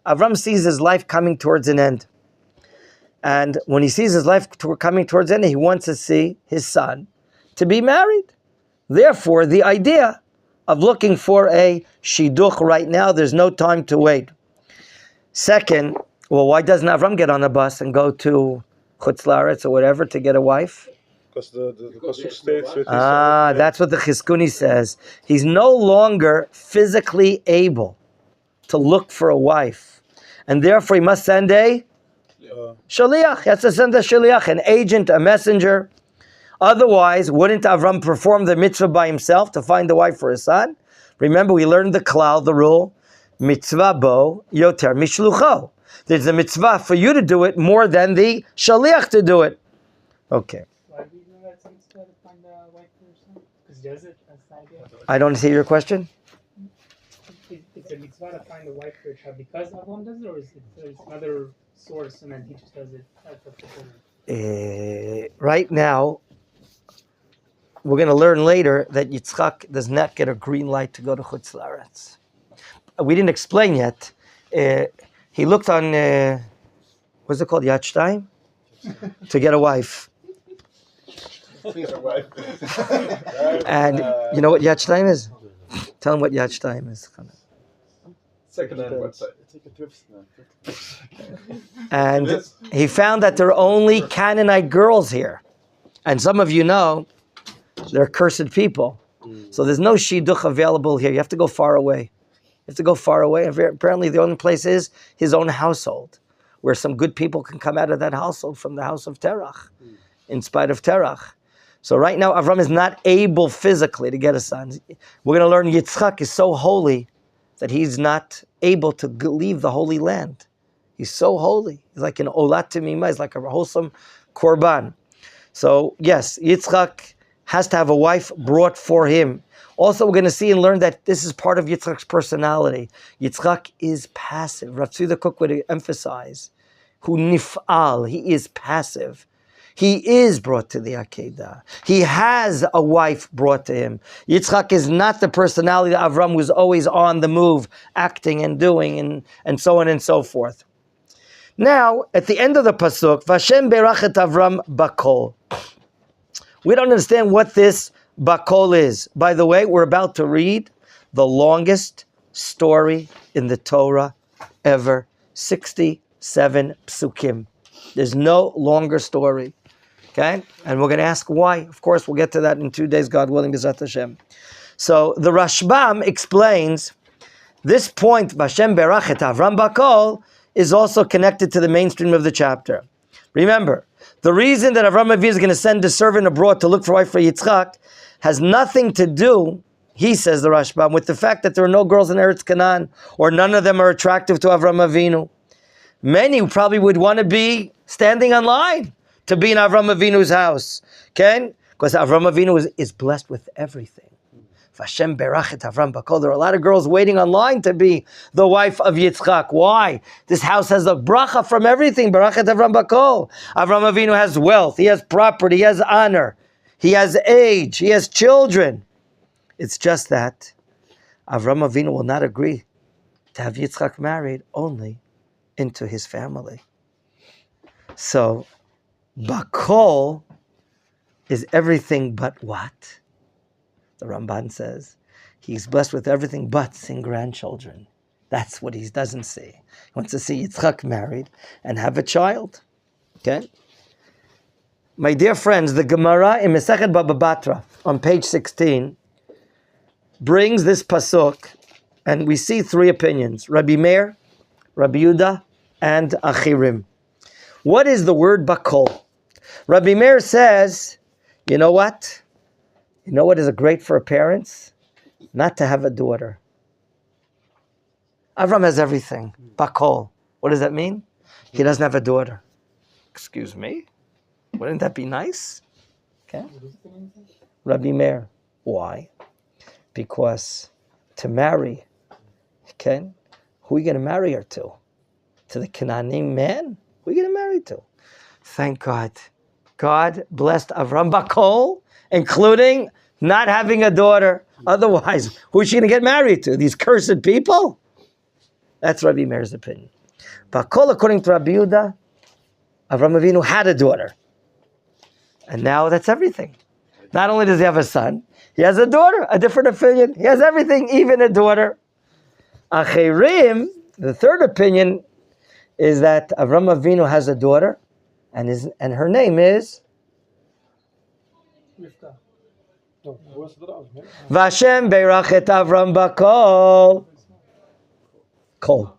Avraham sees his life coming towards an end. And when he sees his life coming towards an end, he wants to see his son to be married. Therefore, the idea of looking for a shidduch right now, there's no time to wait. Second, well, why doesn't Avram get on a bus and go to Chutz La'aretz or whatever to get a wife? Because the pasuk states. That's what the Chizkuni says. He's no longer physically able to look for a wife, and therefore he must send a shaliach. He has to send a shaliach, an agent, a messenger. Otherwise, wouldn't Avram perform the mitzvah by himself to find a wife for his son? Remember, we learned the klal, the rule, mitzvah bo yoter mishlucho. There's a mitzvah for you to do it more than the shaliach to do it. Okay. Why do you know that's a mitzvah to find a wife for your son? Because does it? That's the idea. I don't see your question. It's a mitzvah to find a wife for your child because Avraham does it, or is it there's another source and then he just does it at the Right now, we're going to learn later that Yitzchak does not get a green light to go to Chutz La'aretz. We didn't explain yet. He looked on, what's it called, Yad Shtayim? To get a wife. And you know what Yad Shtayim is? Tell him what Yad Shtayim is. Second-hand website. And he found that there are only Canaanite girls here. And some of you know, they're cursed people. So there's no shidduch available here. You have to go far away. You have to go far away. Apparently the only place is his own household, where some good people can come out of that household from the house of Terach, in spite of Terach. So right now, Avram is not able physically to get a son. We're going to learn Yitzchak is so holy that he's not able to leave the Holy Land. He's so holy. He's like an olat timima. He's like a wholesome korban. So yes, Yitzchak has to have a wife brought for him. Also, we're going to see and learn that this is part of Yitzchak's personality. Yitzchak is passive. Rav Tzvi the Cook would emphasize, hu nif'al, he is passive. He is brought to the Akedah. He has a wife brought to him. Yitzchak is not the personality of Avram who's always on the move, acting and doing and so on and so forth. Now, at the end of the pasuk, Vashem berachet Avram bakol. We don't understand what this bakol is. By the way, we're about to read the longest story in the Torah ever, 67 psukim. There's no longer story. Okay? And we're going to ask why. Of course, we'll get to that in 2 days, God willing, B'ezrat Hashem. So the Rashbam explains this point, Vashem berachet Avram bakol, is also connected to the mainstream of the chapter. Remember, the reason that Avraham Avinu is going to send a servant abroad to look for a wife for Yitzchak has nothing to do, he says the Rashbam, with the fact that there are no girls in Eretz Canaan, or none of them are attractive to Avraham Avinu. Many probably would want to be standing on line to be in Avraham Avinu's house. Okay? Because Avraham Avinu is blessed with everything. Vashem berachet Avram bakol. There are a lot of girls waiting online to be the wife of Yitzchak. Why? This house has a bracha from everything. Berachet Avram bakol. Avram Avinu has wealth. He has property. He has honor. He has age. He has children. It's just that Avram Avinu will not agree to have Yitzchak married only into his family. So, bakol is everything but what? The Ramban says, he's blessed with everything but seeing grandchildren. That's what he doesn't see. He wants to see Yitzchak married and have a child. Okay? My dear friends, the Gemara in Masechet Baba Batra on page 16 brings this pasuk, and we see three opinions: Rabbi Meir, Rabbi Yehuda, and Achirim. What is the word bakol? Rabbi Meir says, you know what? You know what is great for parents? Not to have a daughter. Avram has everything. Bakol. What does that mean? He doesn't have a daughter. Excuse me? Wouldn't that be nice? Okay. Rabbi Meir. Why? Because to marry, okay, who are you going to marry her to? To the Canaanim man? Who are you going to marry to? Thank God. God blessed Avram bakol, including not having a daughter. Otherwise, who's she going to get married to? These cursed people? That's Rabbi Meir's opinion. But according to Rabbi Yehuda, Avraham Avinu had a daughter. And now that's everything. Not only does he have a son, he has a daughter, a different opinion. He has everything, even a daughter. Acherim, the third opinion, is that Avraham Avinu has a daughter, and her name is Vashem Beirach et Avram Bakol. Kol.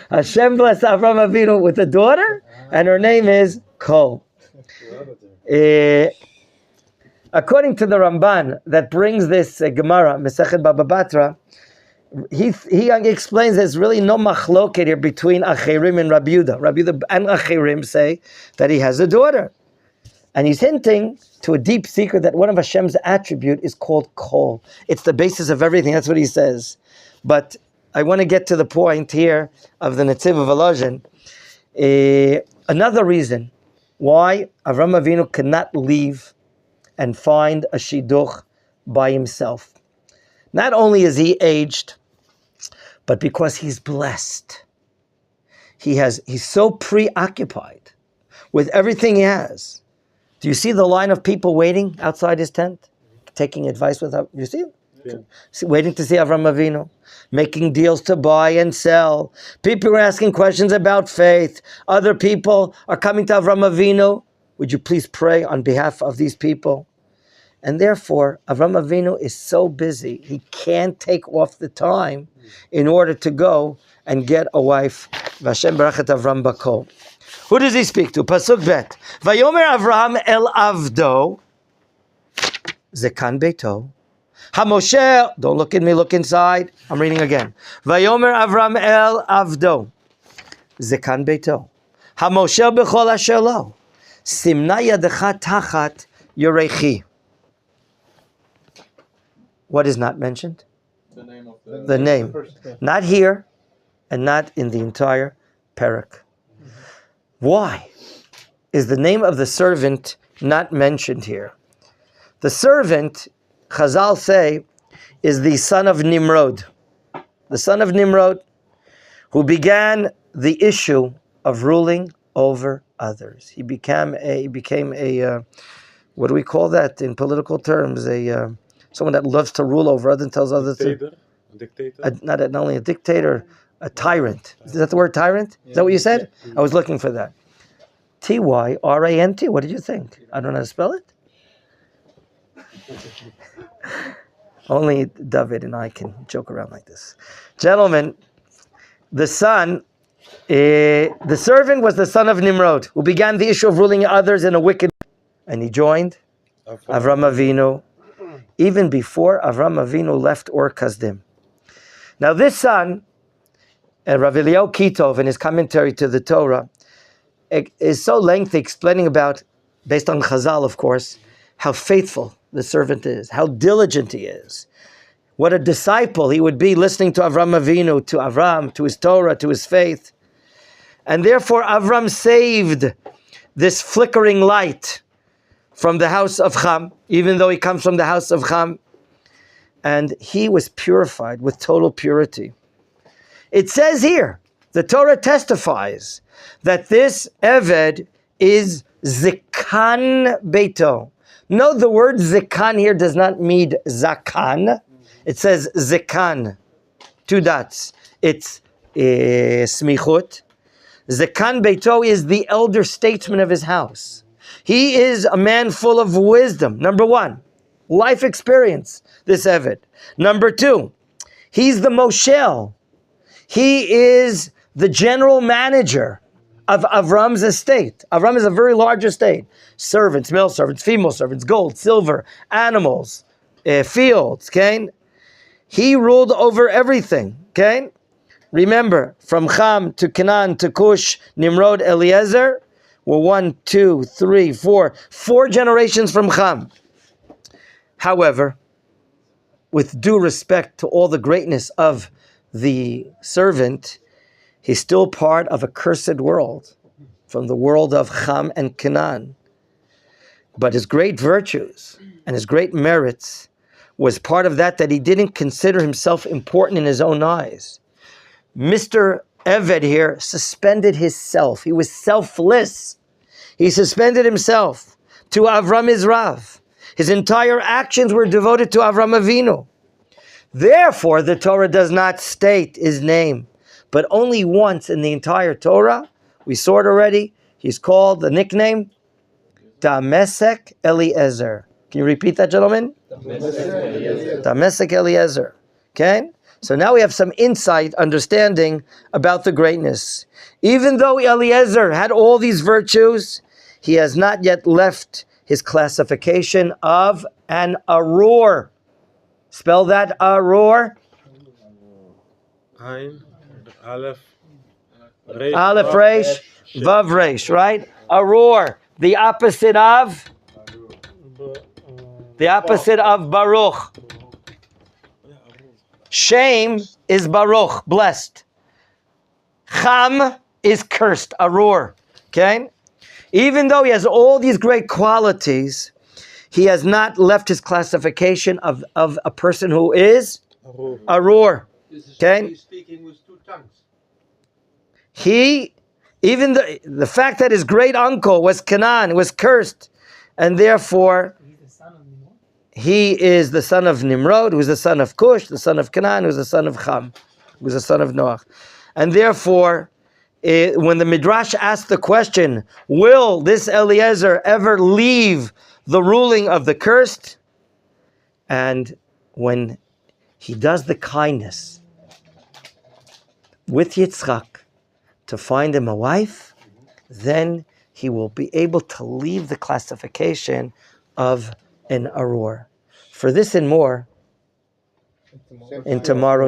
Hashem blessed Avraham Avinu with a daughter, and her name is Kol. According to the Ramban that brings this Gemara, Masechet Baba Batra, he explains there's really no machloket here between Acherim and Rabbi Yehuda. Rabbi Yehuda and Acherim say that he has a daughter. And he's hinting to a deep secret that one of Hashem's attribute is called Kol. It's the basis of everything. That's what he says. But I want to get to the point here of the Netziv of Elazhin. Another reason why Avraham Avinu cannot leave and find a shidduch by himself. Not only is he aged, but because he's blessed. He's so preoccupied with everything he has. Do you see the line of people waiting outside his tent, taking advice with him? You see him? Yeah. Waiting to see Avraham Avinu, making deals to buy and sell. People are asking questions about faith. Other people are coming to Avraham Avinu. Would you please pray on behalf of these people? And therefore, Avraham Avinu is so busy, he can't take off the time in order to go and get a wife. Vashem Barachet Avram Bakol. Who does he speak to? Pasuk Bet. Vayomer Avraham el Avdo, Zekan Beito. HaMoshe, don't look at me, look inside. I'm reading again. Vayomer Avraham el Avdo, Zekan Beito. HaMoshe b'chol asher lo, Simna yadecha tachat yorechi. What is not mentioned? The name of the name. Not here, and not in the entire parak. Why is the name of the servant not mentioned here? The servant, Chazal say, is the son of Nimrod. The son of Nimrod, who began the issue of ruling over others. He became a what do we call that in political terms? Someone that loves to rule over others and tells others to... Dictator? Not only a dictator, a tyrant. Is that the word tyrant? Is that what you said? I was looking for that. Tyrant. What did you think? I don't know how to spell it. Only David and I can joke around like this. Gentlemen, the servant was the son of Nimrod, who began the issue of ruling others in a wicked way. And he joined Avraham Avinu even before Avraham Avinu left Ur Kasdim. Now this son, Rav Eliyahu Kitov, in his commentary to the Torah, is so lengthy explaining about, based on Chazal of course, how faithful the servant is, how diligent he is, what a disciple he would be listening to Avraham Avinu, to Avram, to his Torah, to his faith. And therefore Avram saved this flickering light from the house of Cham, even though he comes from the house of Cham. And he was purified with total purity. It says here, the Torah testifies that this Eved is Zikan Beito. No, the word Zikan here does not mean Zakan. It says Zikan, 2 dots. It's Smichut. Zikan Beito is the elder statesman of his house. He is a man full of wisdom. Number 1, life experience, this Eved. Number 2, he's the Moshel. He is the general manager of Avram's estate. Avram is a very large estate. Servants, male servants, female servants, gold, silver, animals, fields, okay? He ruled over everything, okay? Remember, from Cham to Canaan to Cush, Nimrod, Eliezer, were 1, 2, 3, 4 generations from Cham. However, with due respect to all the greatness of the servant, he's still part of a cursed world, from the world of Cham and Canaan. But his great virtues and his great merits was part of that he didn't consider himself important in his own eyes. Mr. Eved here suspended his self. He was selfless. He suspended himself to Avram his Rav. His entire actions were devoted to Avram Avinu. Therefore, the Torah does not state his name, but only once in the entire Torah, we saw it already, he's called the nickname Damesek Eliezer. Can you repeat that, gentlemen? Damesek Eliezer. Okay? So now we have some insight, understanding about the greatness. Even though Eliezer had all these virtues, he has not yet left his classification of an arur. Spell that, arur. Ein, Aleph, Aleph Resh, Vav Resh, right? Arur, the opposite of Baruch. Shame is Baruch, blessed. Cham is cursed, arur. Okay? Even though he has all these great qualities, he has not left his classification of a person who is arur. Okay? He's speaking with two tongues. Even the fact that his great uncle was Canaan, was cursed, and therefore he is the son of Nimrod, who is the son of Cush, the son of Canaan, who is the son of Ham, who is the son of Noah. And therefore, when the Midrash asked the question, will this Eliezer ever leave the ruling of the cursed? And when he does the kindness with Yitzchak to find him a wife, then he will be able to leave the classification of an arur. For this and more, in tomorrow.